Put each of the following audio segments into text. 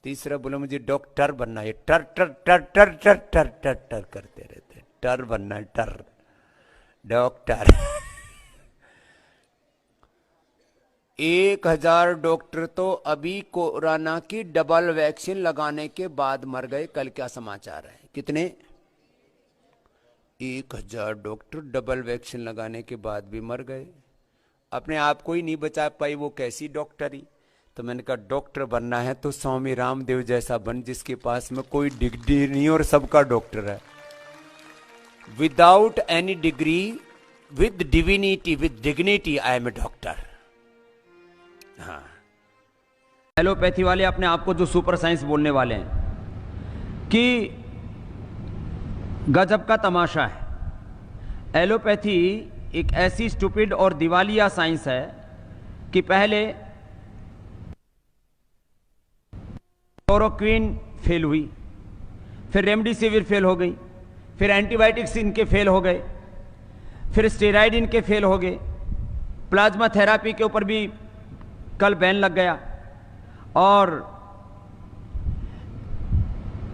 तीसरा बोला मुझे डॉक्टर बनना है, टर टर टर टर टर टर टर टर करते रहते, टर बनना है, टर डॉक्टर 1000 डॉक्टर तो अभी कोरोना की डबल वैक्सीन लगाने के बाद मर गए। कल क्या समाचार है? कितने? 1000 डॉक्टर डबल वैक्सीन लगाने के बाद भी मर गए। अपने आप को ही नहीं बचा पाई, वो कैसी डॉक्टरी? तो मैंने कहा डॉक्टर बनना है तो स्वामी रामदेव जैसा बन, जिसके पास में कोई डिग्री नहीं और सबका डॉक्टर है। Without any degree, with divinity, with dignity, I am a doctor. हाँ, एलोपैथी वाले अपने आप को जो सुपर साइंस बोलने वाले हैं कि गजब का तमाशा है। एलोपैथी एक ऐसी स्टूपिड और दिवालिया साइंस है कि पहले क्लोरोक्विन फेल हुई, फिर रेमडेसिविर फेल हो गई, फिर एंटीबायोटिक्स इनके फेल हो गए, फिर स्टेरॉइड इनके फेल हो गए, प्लाज्मा थेरापी के ऊपर भी कल बैन लग गया, और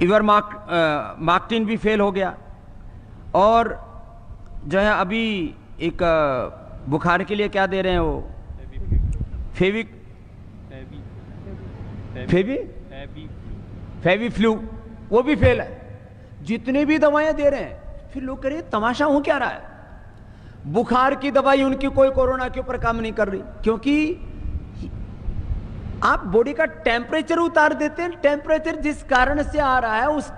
इवरमाक्टिन भी फेल हो गया, और जो है अभी एक बुखार के लिए क्या दे रहे हैं वो फेवी फ्लू, वो भी फेल है। जितने भी दवाएं दे रहे हैं, फिर लोग कह रहे तमाशा हो क्या रहा है? बुखार की दवाई उनकी कोई कोरोना के ऊपर काम नहीं कर रही, क्योंकि आप बॉडी का टेम्परेचर उतार देते हैं। टेम्परेचर जिस कारण से आ रहा है, उस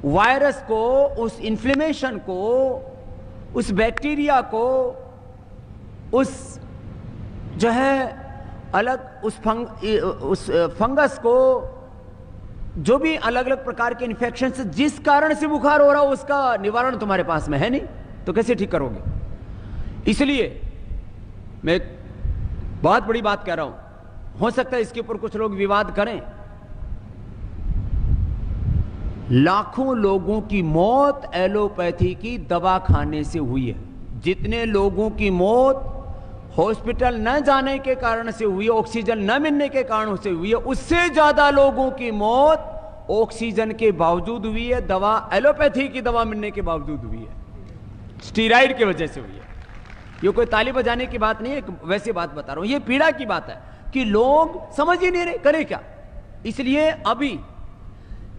वायरस को, उस इन्फ्लेमेशन को, उस बैक्टीरिया को, उस जो है अलग उस फंगस को, जो भी अलग अलग प्रकार के इन्फेक्शन से जिस कारण से बुखार हो रहा हो, उसका निवारण तुम्हारे पास में है नहीं, तो कैसे ठीक करोगे? इसलिए मैं बहुत बड़ी बात कह रहा हूं, हो सकता है इसके ऊपर कुछ लोग विवाद करें। लाखों लोगों की मौत एलोपैथी की दवा खाने से हुई है। जितने लोगों की मौत हॉस्पिटल न जाने के कारण से हुई है, ऑक्सीजन न मिलने के कारण से हुई है, उससे ज्यादा लोगों की मौत ऑक्सीजन के बावजूद हुई है, दवा एलोपैथी की दवा मिलने के बावजूद हुई है, स्टीराइड की वजह से हुई है। ये कोई ताली बजाने की बात नहीं है, वैसी बात बता रहा हूं। ये पीड़ा की बात है कि लोग समझ ही नहीं रहे करें क्या। इसलिए अभी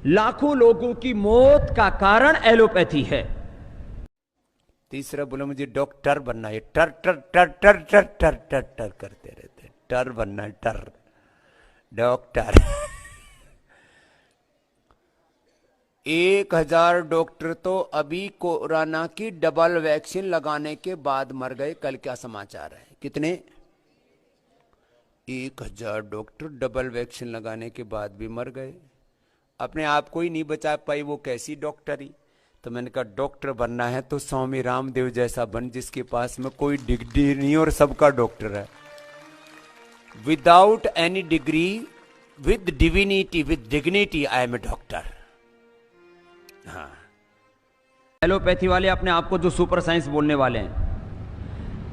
लाखों लोगों की मौत का कारण एलोपैथी है। तीसरा बोला मुझे डॉक्टर बनना है, टर टर टर टर टर टर टर टर करते रहते, टर बनना है, टर डॉक्टर 1000 डॉक्टर तो अभी कोरोना की डबल वैक्सीन लगाने के बाद मर गए। कल क्या समाचार है? कितने? 1000 डॉक्टर डबल वैक्सीन लगाने के बाद भी मर गए। अपने आप को ही नहीं बचा पाई, वो कैसी डॉक्टरी? तो मैंने कहा डॉक्टर बनना है तो स्वामी रामदेव जैसा बन, जिसके पास में कोई डिग्री नहीं और सबका डॉक्टर है। Without any degree, with divinity, with dignity, I am a doctor. हाँ, एलोपैथी वाले अपने आप को जो सुपर साइंस बोलने वाले हैं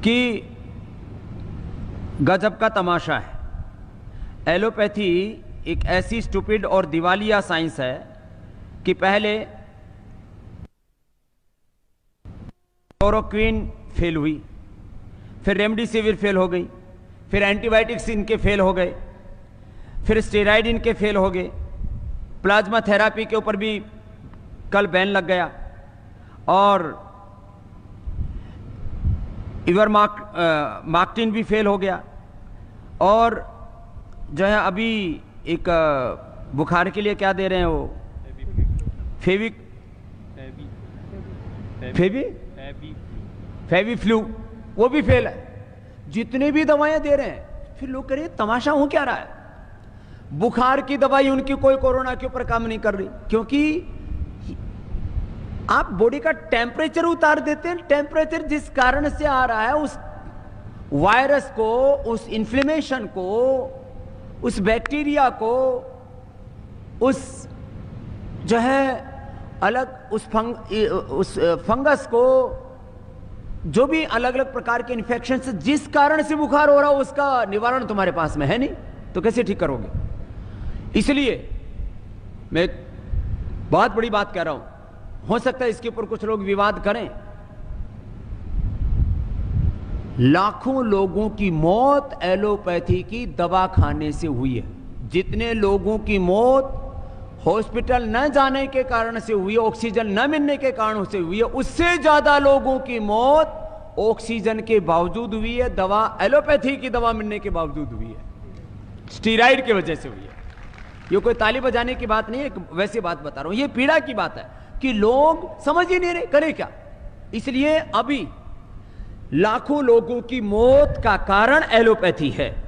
कि गजब का तमाशा है। एलोपैथी एक ऐसी स्टूपिड और दिवालिया साइंस है कि पहले क्लोरोक्विन फेल हुई, फिर रेमडेसिविर फेल हो गई, फिर एंटीबायोटिक्स इनके फेल हो गए, फिर स्टेरॉइड इनके फेल हो गए, प्लाज्मा थेरापी के ऊपर भी कल बैन लग गया, और इवरमाक्टिन भी फेल हो गया, और जो है अभी एक बुखार के लिए क्या दे रहे हैं वो फेवी फ्लू, वो भी फेल है। जितने भी दवाएं दे रहे हैं, फिर लोग कह रहे तमाशा हो क्या रहा है? बुखार की दवाई उनकी कोई कोरोना के ऊपर काम नहीं कर रही, क्योंकि आप बॉडी का टेम्परेचर उतार देते हैं। टेम्परेचर जिस कारण से आ रहा है, उस वायरस को, उस इन्फ्लेमेशन को, उस बैक्टीरिया को, उस जो है अलग उस फंगस को, जो भी अलग अलग प्रकार के इन्फेक्शन से जिस कारण से बुखार हो रहा हो, उसका निवारण तुम्हारे पास में है नहीं, तो कैसे ठीक करोगे? इसलिए मैं एक बहुत बड़ी बात कह रहा हूं, हो सकता है इसके ऊपर कुछ लोग विवाद करें। लाखों लोगों की मौत एलोपैथी की दवा खाने से हुई है। जितने लोगों की मौत हॉस्पिटल न जाने के कारण से हुई है, ऑक्सीजन न मिलने के कारण से हुई है, उससे ज्यादा लोगों की मौत ऑक्सीजन के बावजूद हुई है, दवा एलोपैथी की दवा मिलने के बावजूद हुई है, स्टीराइड की वजह से हुई है। ये कोई ताली बजाने की बात नहीं है, वैसी बात बता रहा हूं। ये पीड़ा की बात है कि लोग समझ ही नहीं रहे करें क्या। इसलिए अभी लाखों लोगों की मौत का कारण एलोपैथी है।